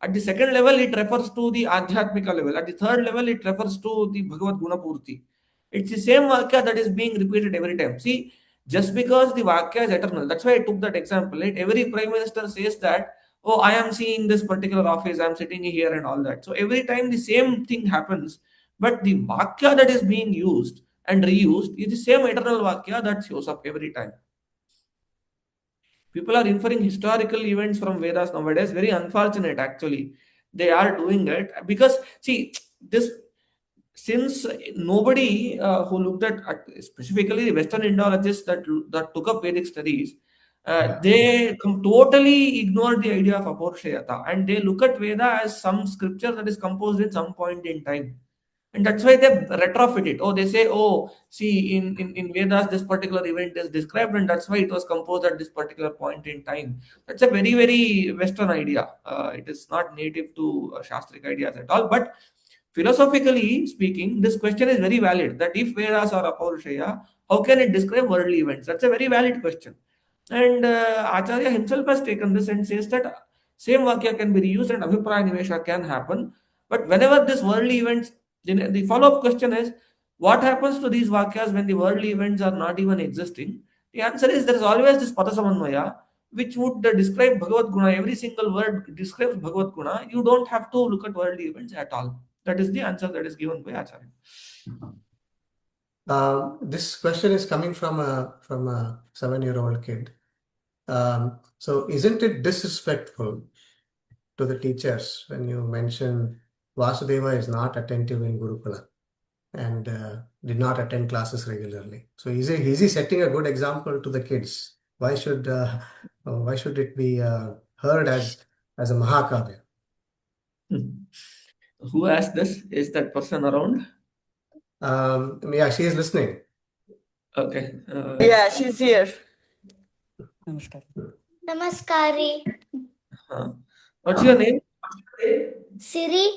At the second level, it refers to the Adhyatmika level. At the third level, it refers to the Bhagavad Gunapurti. It's the same Vakya that is being repeated every time. See, just because the Vakya is eternal, that's why I took that example. Right? Every Prime Minister says that, oh, I am seeing this particular office, I'm sitting here and all that. So every time the same thing happens, but the Vakya that is being used and reused is the same eternal Vakya that shows up every time. People are inferring historical events from Vedas nowadays. Very unfortunate, actually. They are doing it because, see, this since nobody who looked at specifically the Western Indologists that took up Vedic studies, yeah. they totally ignored the idea of Apaurushayata and they look at Veda as some scripture that is composed in some point in time. And that's why they retrofit it. Oh, they say, oh, see, in Vedas, this particular event is described, and that's why it was composed at this particular point in time. That's a very Western idea. It is not native to Shastric ideas at all. But philosophically speaking, this question is very valid. That if Vedas are Apaurushaya, how can it describe worldly events? That's a very valid question. And Acharya himself has taken this and says that same Vakya can be reused and Abhipraya Nivesha can happen. But whenever this worldly events, the follow-up question is, what happens to these Vakyas when the worldly events are not even existing? The answer is there is always this Patasamanvaya, which would describe Bhagavad Guna. Every single word describes Bhagavad Guna. You don't have to look at worldly events at all. That is the answer that is given by Acharya. This question is coming from a 7-year-old kid. So isn't it disrespectful to the teachers when you mention Vasudeva is not attentive in Gurukula and did not attend classes regularly? So is he setting a good example to the kids? Why should it be heard as a Mahakavya? Who asked this? Is that person around? Yeah, she is listening. Okay. Yeah, she's here. Namaskari. What's your name? Siri.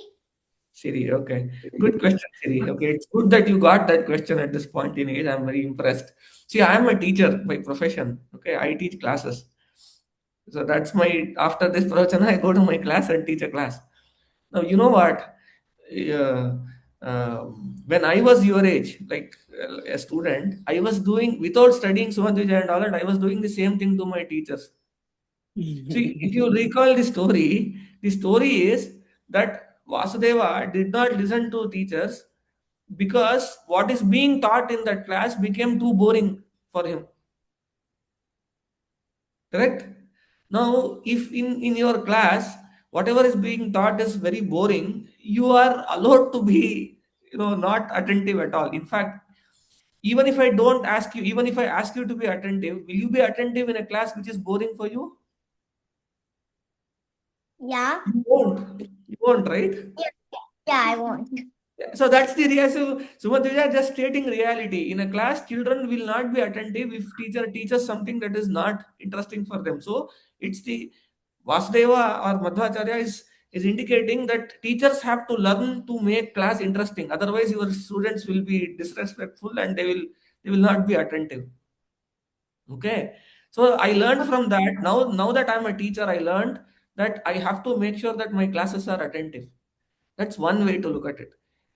Siri. Okay. Good question, Siri. Okay. It's good that you got that question at this point in age. I'm very impressed. See, I am a teacher by profession. Okay. I teach classes. So that's after this pravachana, I go to my class and teach a class. Now, you know what? Uh, when I was your age, like a student, I was doing, without studying Sumadhva Vijaya and all that, I was doing the same thing to my teachers. See, if you recall the story is that Vasudeva did not listen to teachers because what is being taught in that class became too boring for him. Correct? Now, if in your class, whatever is being taught is very boring, you are allowed to be, not attentive at all. In fact, even if I don't ask you, even if I ask you to be attentive, will you be attentive in a class which is boring for you? Yeah. You won't. You won't, right? Yeah, I want. So that's the reality. So Sumadhva just stating reality. In a class, children will not be attentive if teacher teaches something that is not interesting for them. So it's the Vasudeva or Madhvacharya is indicating that teachers have to learn to make class interesting. Otherwise, your students will be disrespectful and they will not be attentive. Okay. So I learned from that. Now that I'm a teacher, I learned that I have to make sure that my classes are attentive. That's one way to look at it.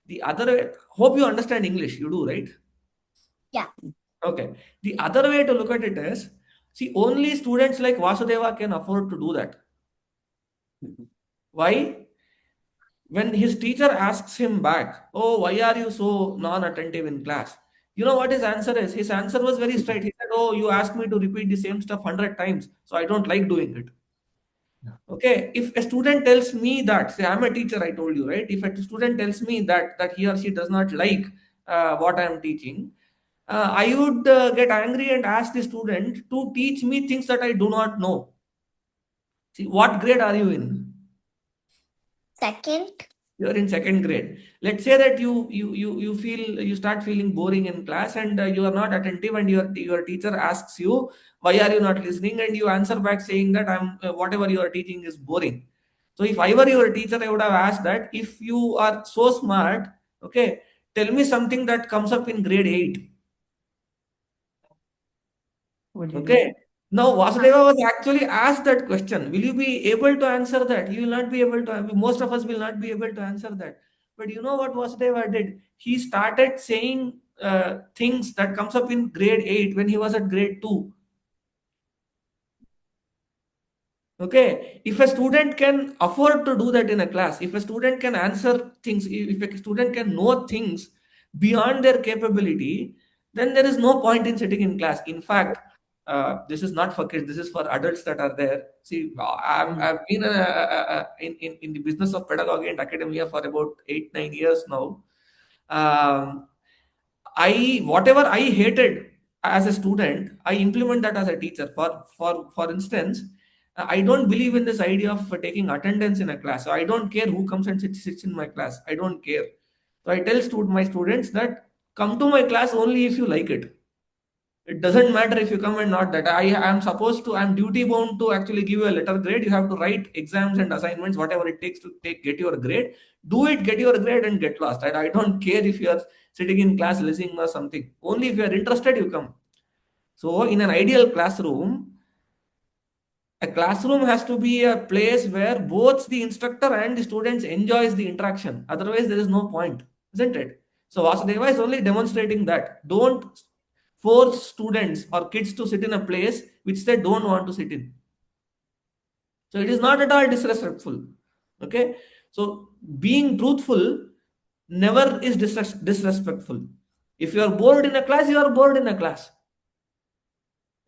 The other way, hope you understand English. You do, right? Yeah. Okay. The other way to look at it is, see, only students like Vasudeva can afford to do that. Why? When his teacher asks him back, "Oh, why are you so non-attentive in class?" You know what his answer is? His answer was very straight. He said, "Oh, you asked me to repeat the same stuff 100 times, so I don't like doing it." Okay, if a student tells me that, say I'm a teacher, I told you, right? If a student tells me that he or she does not like what I am teaching, I would get angry and ask the student to teach me things that I do not know. See, what grade are you in? Second. You are in second grade. Let's say that you start feeling boring in class and you are not attentive, and your teacher asks you, why are you not listening, and you answer back saying that I'm whatever you are teaching is boring. So if I were your teacher, I would have asked that, if you are so smart, okay, tell me something that comes up in grade 8. Okay. Now Vasudeva was actually asked that question. Will you be able to answer that? You will not be able to. Most of us will not be able to answer that. But you know what Vasudeva did? He started saying things that comes up in grade 8 when he was at grade 2. Okay, if a student can afford to do that in a class, if a student can answer things, if a student can know things beyond their capability, then there is no point in sitting in class. In fact, this is not for kids, this is for adults that are there. See, I've been in the business of pedagogy and academia for about 8-9 years now. Whatever I hated as a student, I implement that as a teacher. For instance, I don't believe in this idea of taking attendance in a class. So I don't care who comes and sits in my class. I don't care. So I tell my students that come to my class only if you like it. It doesn't matter if you come and not that. I'm duty bound to actually give you a letter grade. You have to write exams and assignments, whatever it takes to get your grade. Do it, get your grade, and get lost. I don't care if you are sitting in class listening or something. Only if you are interested, you come. So, in an ideal classroom, a classroom has to be a place where both the instructor and the students enjoys the interaction. Otherwise, there is no point, isn't it? So Vasudeva is only demonstrating that. Don't force students or kids to sit in a place which they don't want to sit in. So it is not at all disrespectful. Okay. So being truthful never is disrespectful. If you are bored in a class, you are bored in a class.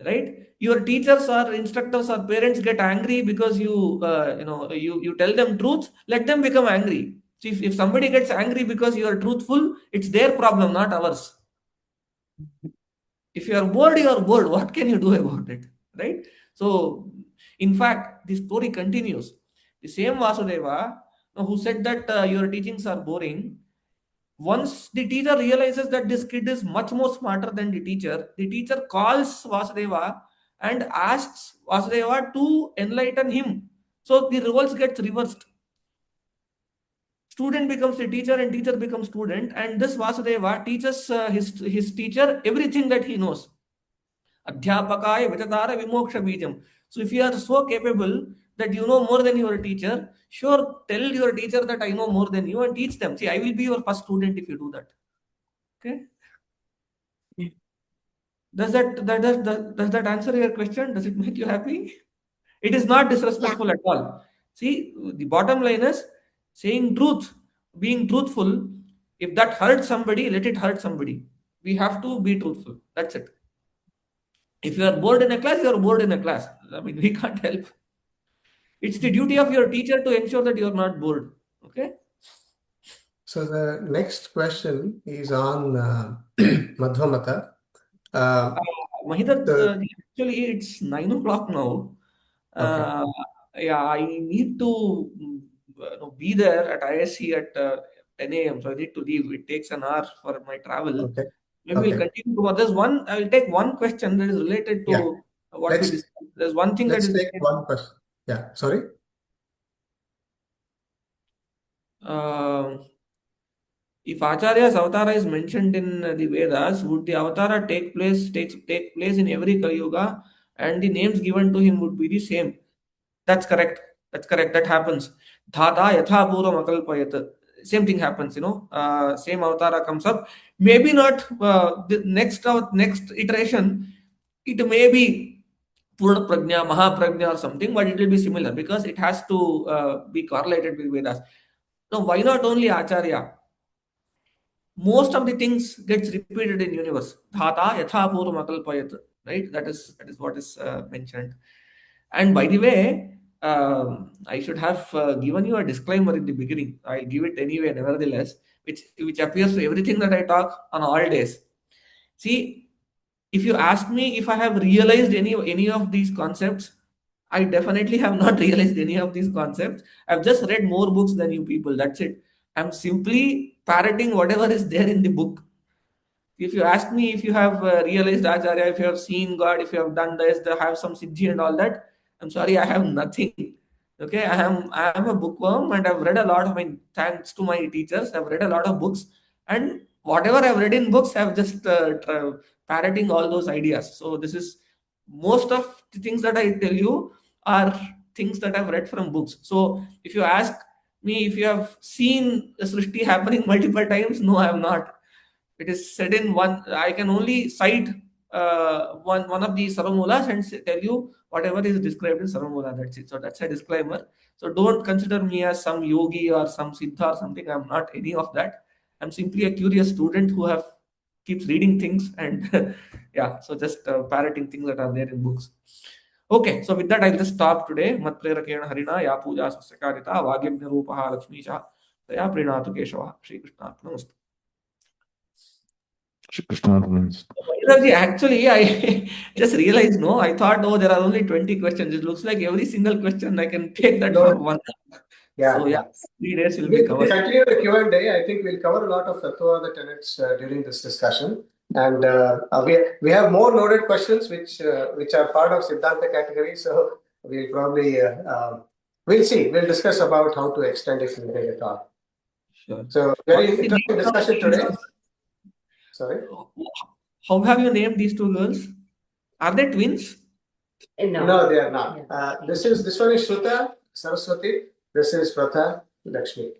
Right? Your teachers or instructors or parents get angry because you tell them truth. Let them become angry. See, if somebody gets angry because you are truthful, it's their problem, not ours. If you are bored, you are bored. What can you do about it? Right? So, in fact, the story continues. The same Vasudeva who said that your teachings are boring, once the teacher realizes that this kid is much more smarter than the teacher calls Vasudeva and asks Vasudeva to enlighten him. So the roles gets reversed. Student becomes the teacher and teacher becomes student, and this Vasudeva teaches his teacher everything that he knows. Adhyapakaya Vitatara Vimoksha Bijam. So if you are so capable that you know more than your teacher, sure, tell your teacher that I know more than you and teach them. See, I will be your first student if you do that. Okay. Does that answer your question? Does it make you happy? It is not disrespectful at all. See, the bottom line is saying truth, being truthful. If that hurts somebody, let it hurt somebody. We have to be truthful. That's it. If you are bored in a class, you are bored in a class. I mean, we can't help. It's the duty of your teacher to ensure that you are not bored. Okay. So the next question is on Madhva Mata. Mahidar, the- actually, it's 9 o'clock now. Okay. Yeah, I need to be there at ISC at 10 a.m. So I need to leave. It takes an hour for my travel. Okay. Maybe we'll Okay. continue. There's one. I'll take one question that is related Yeah. to what we Let's discussed. There's one thing that let's is take related. one question. Yeah. Sorry. Uh, if Acharya's avatara is mentioned in the Vedas, would the avatara take place in every Kali Yuga, and the names given to him would be the same? That's correct. That's correct. That happens. Dhata yatha purvam akalpayat. Same thing happens, same avatara comes up. Maybe not the next iteration. It may be Purna Prajna, Mahaprajna or something, but it will be similar because it has to be correlated with Vedas. Now, why not only Acharya? Most of the things gets repeated in universe. Dhata yatha purvam akalpayat. Right? That is what is mentioned. And by the way, I should have given you a disclaimer in the beginning. I'll give it anyway, nevertheless, which appears to everything that I talk on all days. See, if you ask me if I have realized any of these concepts, I definitely have not realized any of these concepts. I've just read more books than you people. That's it. I'm simply parroting whatever is there in the book. If you ask me if you have realized Acharya, if you have seen God, if you have done this, they have some siddhi and all that, I'm sorry, I have nothing. Okay, I am a bookworm and I've read a lot. I mean, thanks to my teachers, I've read a lot of books, and whatever I've read in books, I've just parroting all those ideas. So this is most of the things that I tell you are things that I've read from books. So if you ask me if you have seen the Srishti happening multiple times, no, I have not. It is said in one. I can only cite one of the Sarvamulas and tell you whatever is described in Sarvamula. That's it. So that's a disclaimer. So don't consider me as some yogi or some siddha or something. I'm not any of that. I'm simply a curious student who have keeps reading things and yeah. So just parroting things that are there in books. Okay, so with that, I'll just stop today. Mat prerakena harina ya puja sakarita vagyamya rupaha lakshmisha ya prinatu keshava. Shri Krishna Namaste. Actually, I just realized, no, I thought, oh, there are only 20 questions. It looks like every single question I can take that for one. Yeah. So, yeah, 3 days will be We'll covered. continue the Q&A. I think we'll cover a lot of Tattvavada tenets during this discussion. And we have more loaded questions which are part of Siddhanta category. So we'll probably we'll see. We'll discuss about how to extend it in the talk. Sure. So very interesting discussion today. Sorry. How have you named these two girls? Are they twins? No, they are not. This one is Shruta, Saraswati. This is Pratha, Lakshmi.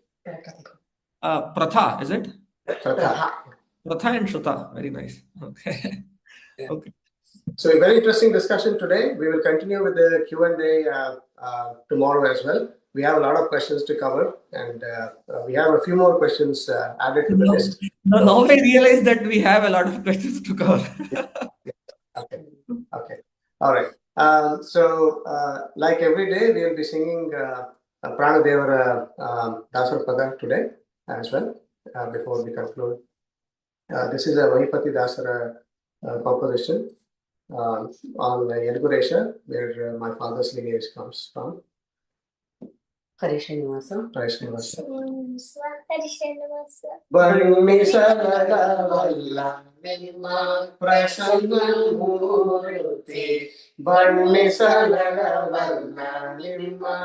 Pratha, is it? Pratha. Pratha and Shruta. Very nice. Okay. Yeah. Okay. So a very interesting discussion today. We will continue with the Q&A tomorrow as well. We have a lot of questions to cover, and we have a few more questions added to the list. Now I realize that we have a lot of questions to cover. Okay. Okay. All right. So, like every day, we will be singing Pranadevara Dasara today as well before we conclude. This is a Mahipati Dasara composition on Yeduguresha, where my father's lineage comes from. Hare Srinivasa. Hare Srinivasa. Hare Srinivasa. Bannisaragavalla Nima Prasannamurti. Bannisaragavalla Nima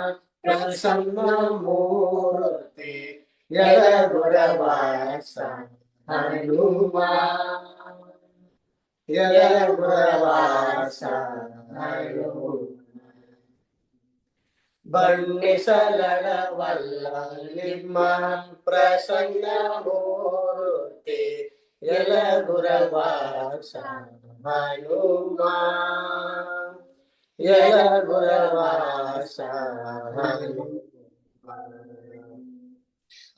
Prasannamurti. Yadaguravasa Hanuma. Yadaguravasa Hanuma. Bannisaragavalla Nima Prasannamurti. Yadaguravasa Hanuma. Yadaguravasa Hanuma.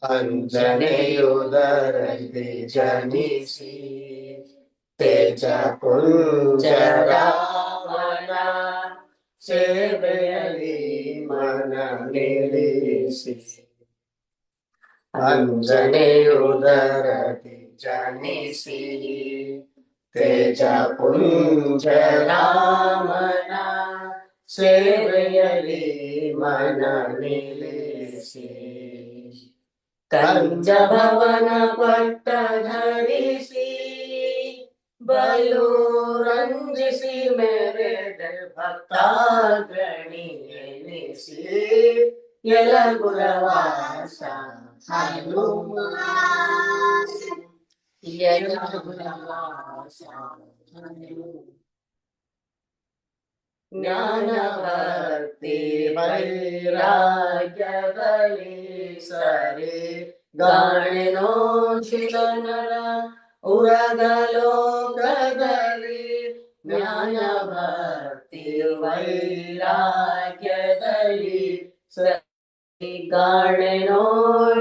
Anjaneyudaradi janisi teja punjaravana seveyali mana nilisi. Anjaneyudaradi janisi teja punjaravana seveyali mana nilisi. Kanjabhavana pattadharisi balu ranjisi mere bhaktagrani enisi. Yalaguravasa Hanuma. Yalaguravasa Hanuma. Jnana Bhakti Vairagyagali Sare Ganeno Chidanara Uradalokadali. Jnana Bhakti Vairagyagali Sare Ganeno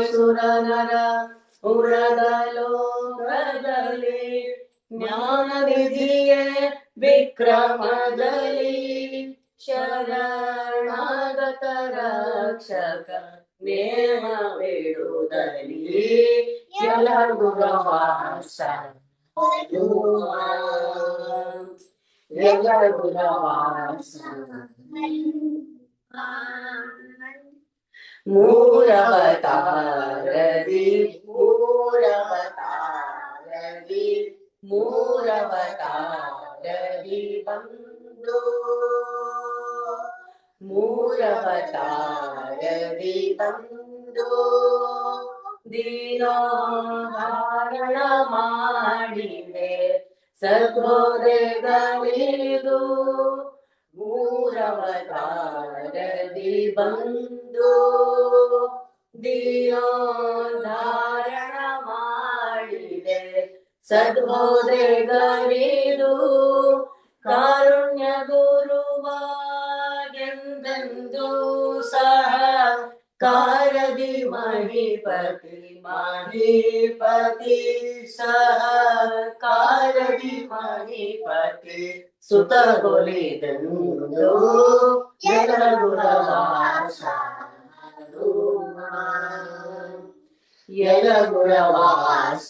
Suranara Uradalokadali. Jnana Vidhiye Vikramadali Sharanagata Rakshaka Nema Vedudali. Yalaguravasa Hanuma. Yalaguravasa Hanuma. Muravatāradi, Muravatāradi, Muravatāradi bandhu. Muravatāradi bandhu. Dino dharana ಮಾಡಿದೆ ಸದ್ಗೋದೆಗಳಿದು. ಮೂರವತಾರದಿ ಬಂದು ದೀನೋದ್ಧಾರಣ ಮಾಡಿದೆ ಸದ್ಬೋಧೆಗಳಿದು. ಕಾರುಣ್ಯ ಗುರುವಾಗೆಂದೆಂದೂ ಸಹ ಕಾರದಿ ಮಹಿಪತಿ ಮಹಿಪತಿ ಸಹ ಕಾರದಿ ಮಹಿಪತಿ ಸುತಗೊಲಿದೆಂದು. ಯಲಗುರವಾಸ ಹನುಮ. ಯಲಗುರವಾಸ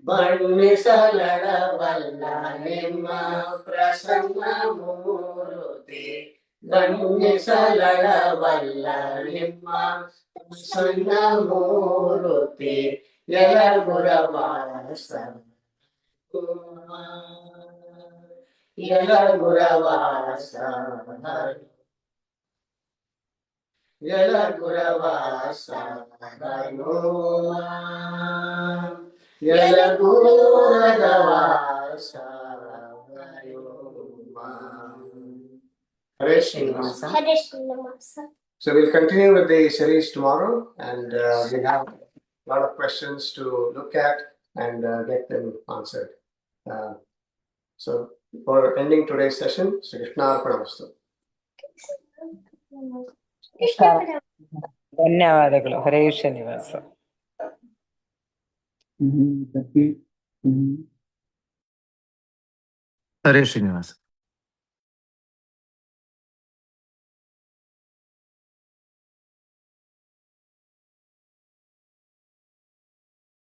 ಬಣ್ಣಿಸಲಡವಲ್ಲ ನಿಮ್ಮ ಪ್ರಸನ್ನ ಮೂರುತಿ. ಬಣ್ಣಿಸಲಡವಲ್ಲ ನಿಮ್ಮ ಪ್ರಸನ್ನ ಮೂರುತಿ. Yalaguravasa. Yalaguravasa. Yalaguravasa. Yalaguravasa. Hare Srinivasa. Hare Srinivasa. So we'll continue with the series tomorrow, and we have a lot of questions to look at and get them answered. So for ending today's session, Sri Krishna Arpanamastu. ಧನ್ಯವಾದಗಳು. ಹರೇ ಶ್ರೀನಿವಾಸ. ಹರೇ ಶ್ರೀನಿವಾಸ.